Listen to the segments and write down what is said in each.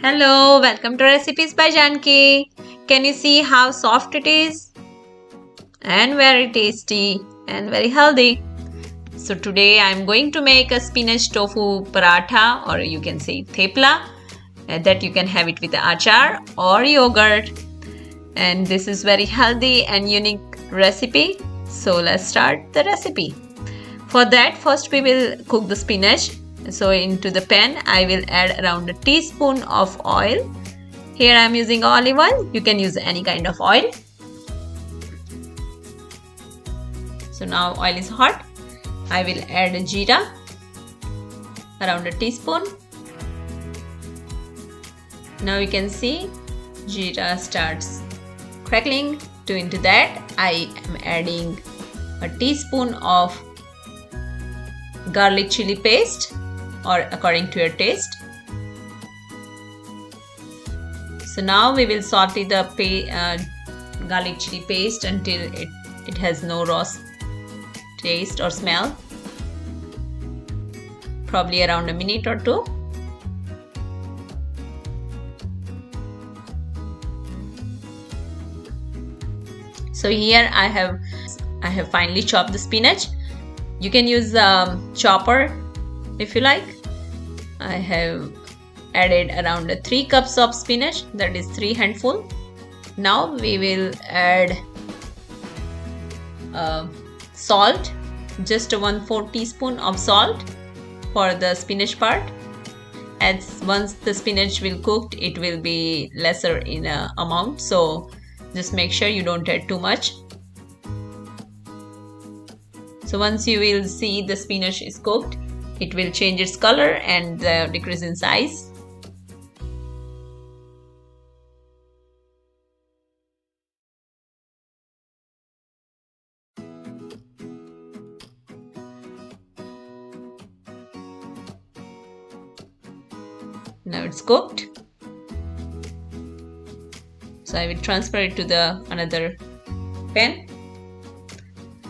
Hello, welcome to Recipes by Janki. Can you see how soft it is? And very tasty and very healthy. So today I am going to make a spinach tofu paratha, or you can say thepla, that you can have it with achar or yogurt. And this is very healthy and unique recipe. So let's start the recipe. For that, first we will cook the spinach. So into the pan I will add around a teaspoon of oil. Here I am using olive oil. You can use any kind of oil. So now oil is hot. I will add jeera, around a teaspoon. Now you can see jeera starts crackling. Into that I am adding a teaspoon of garlic chili paste, or according to your taste. So now we will saute the garlic chili paste until it has no raw taste or smell, probably around a minute or two. So here I have finely chopped the spinach. You can use chopper if you like. I have added around 3 cups of spinach, that is 3 handful. Now we will add salt, just 1/4 teaspoon of salt for the spinach part. As once the spinach will cooked, it will be lesser in amount, so just make sure you don't add too much. So once you will see the spinach is cooked, it will change its color and decrease in size. Now it's cooked. So I will transfer it to the another pan.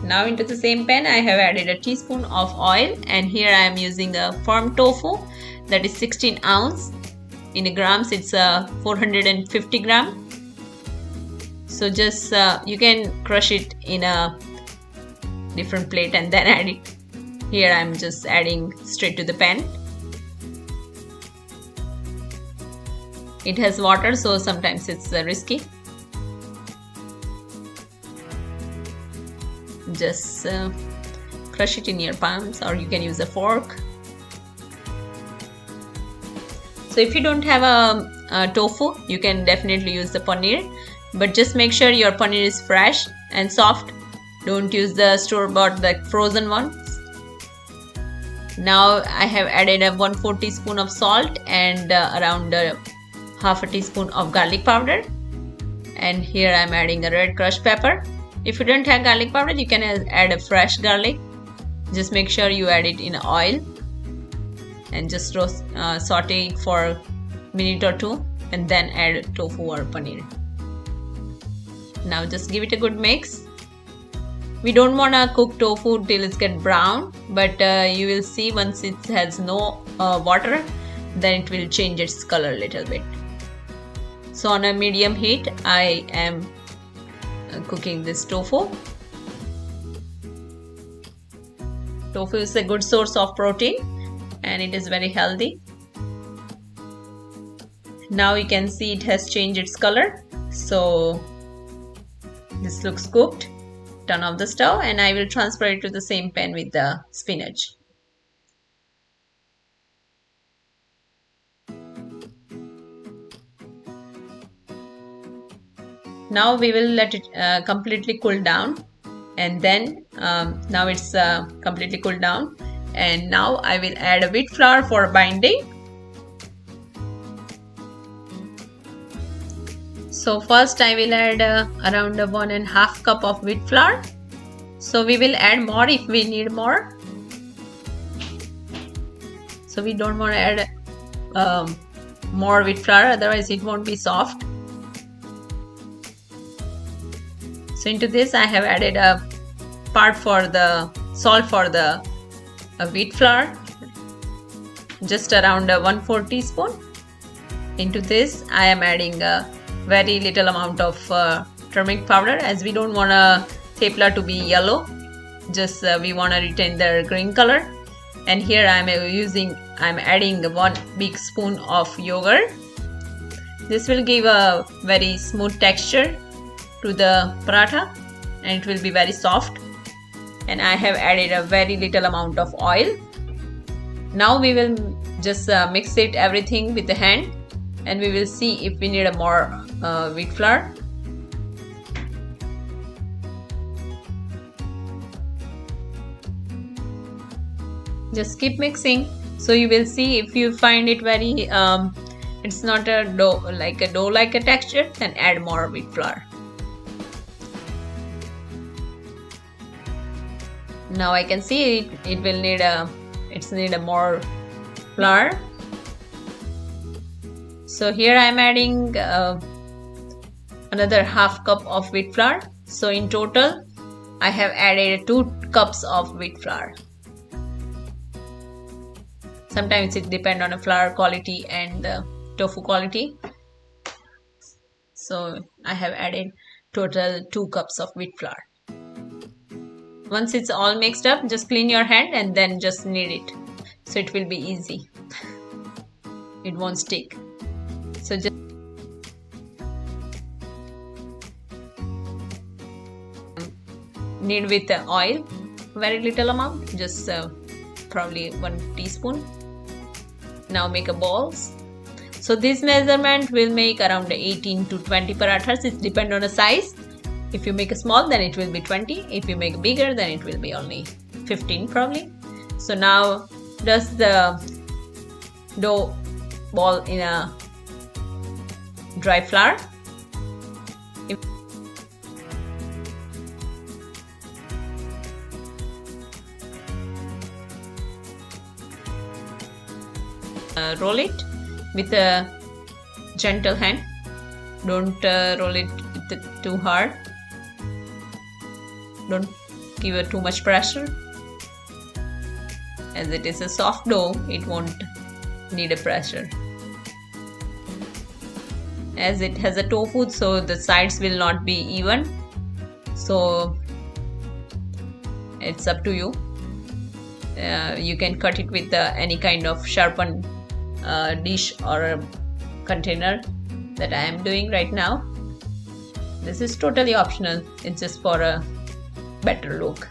Now into the same pan I have added a teaspoon of oil, and here I am using a firm tofu, that is 16 ounce. In grams it's 450 gram. So just you can crush it in a different plate and then add it. Here I am just adding straight to the pan. It has water, so sometimes it's risky. Just crush it in your palms, or you can use a fork. So if you don't have a tofu, you can definitely use the paneer, but just make sure your paneer is fresh and soft. Don't use the store-bought, like frozen ones. Now I have added a 1/4 teaspoon of salt and around half a teaspoon of garlic powder, and here I am adding a red crushed pepper. If you don't have garlic powder, you can add a fresh garlic. Just make sure you add it in oil and just saute it for a minute or two, and then add tofu or paneer. Now just give it a good mix. We don't want to cook tofu till it gets brown, but you will see once it has no water, then it will change its color a little bit. So on a medium heat I am cooking this tofu. Tofu is a good source of protein and it is very healthy. Now you can see it has changed its color. So this looks cooked. Turn off the stove and I will transfer it to the same pan with the spinach. Now we will let it completely cool down, and then now it's completely cooled down, and now I will add a wheat flour for binding. So first I will add around 1.5 cup of wheat flour. So we will add more if we need more. So we don't want to add more wheat flour, otherwise it won't be soft. So into this I have added a part for the salt for the wheat flour, just around 1/4 teaspoon. Into this I am adding a very little amount of turmeric powder, as we don't want a thepla to be yellow, just we want to retain the green color. And here I'm adding 1 big spoon of yogurt. This will give a very smooth texture to the paratha and it will be very soft. And I have added a very little amount of oil. Now we will just mix it everything with the hand, and we will see if we need a more wheat flour. Just keep mixing. So you will see, if you find it very it's not a dough like a texture, then add more wheat flour. Now I can see it will need a more flour. So here I am adding another half cup of wheat flour. So in total I have added 2 cups of wheat flour. Sometimes it depends on the flour quality and the tofu quality. So I have added total 2 cups of wheat flour. Once it's all mixed up, just clean your hand and then just knead it. So it will be easy. It won't stick. So just knead with the oil, very little amount, just probably 1 teaspoon. Now make a balls. So this measurement will make around 18 to 20 parathas. It depends on the size. If you make a small, then it will be 20. If you make bigger, then it will be only 15 probably. So now dust the dough ball in a dry flour. Roll it with a gentle hand. Don't roll it too hard. Don't give it too much pressure. As it is a soft dough, it won't need a pressure. As it has a tofu, so the sides will not be even. So it's up to you. You can cut it with any kind of sharpened dish or a container that I am doing right now. This is totally optional. It's just for a better look.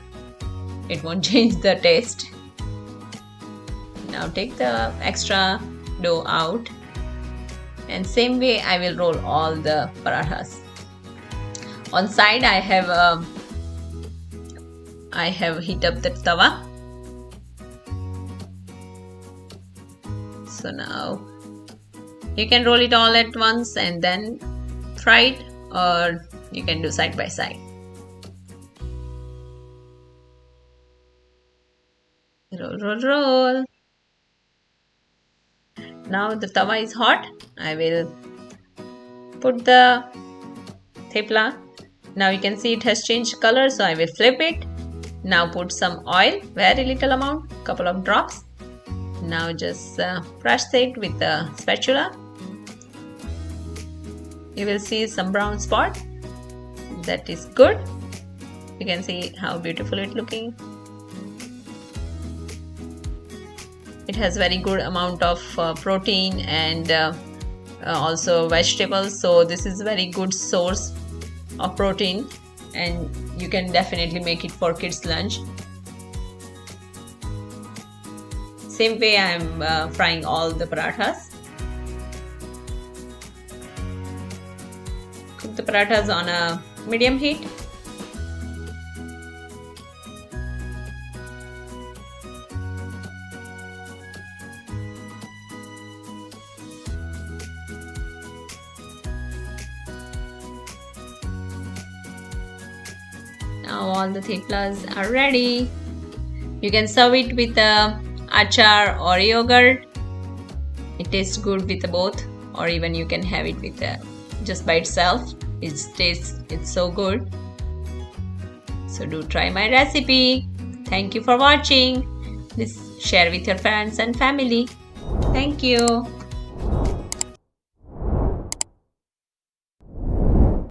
It won't change the taste. Now take the extra dough out, and same way I will roll all the parathas. On side I have heat up the tawa. So now you can roll it all at once and then fry it, or you can do side by side. Roll, roll, roll. Now the tawa is hot. I will put the thepla. Now you can see it has changed color, so I will flip it. Now put some oil, very little amount, couple of drops. Now just press it with the spatula. You will see some brown spot. That is good. You can see how beautiful it's looking. It has very good amount of protein and also vegetables. So this is very good source of protein, and you can definitely make it for kids' lunch. Same way I am frying all the parathas. Cook the parathas on a medium heat. Now all the theplas are ready. You can serve it with achar or yogurt. It tastes good with both, or even you can have it with just by itself. It's so good. So do try my recipe. Thank you for watching. Please share with your friends and family. Thank you.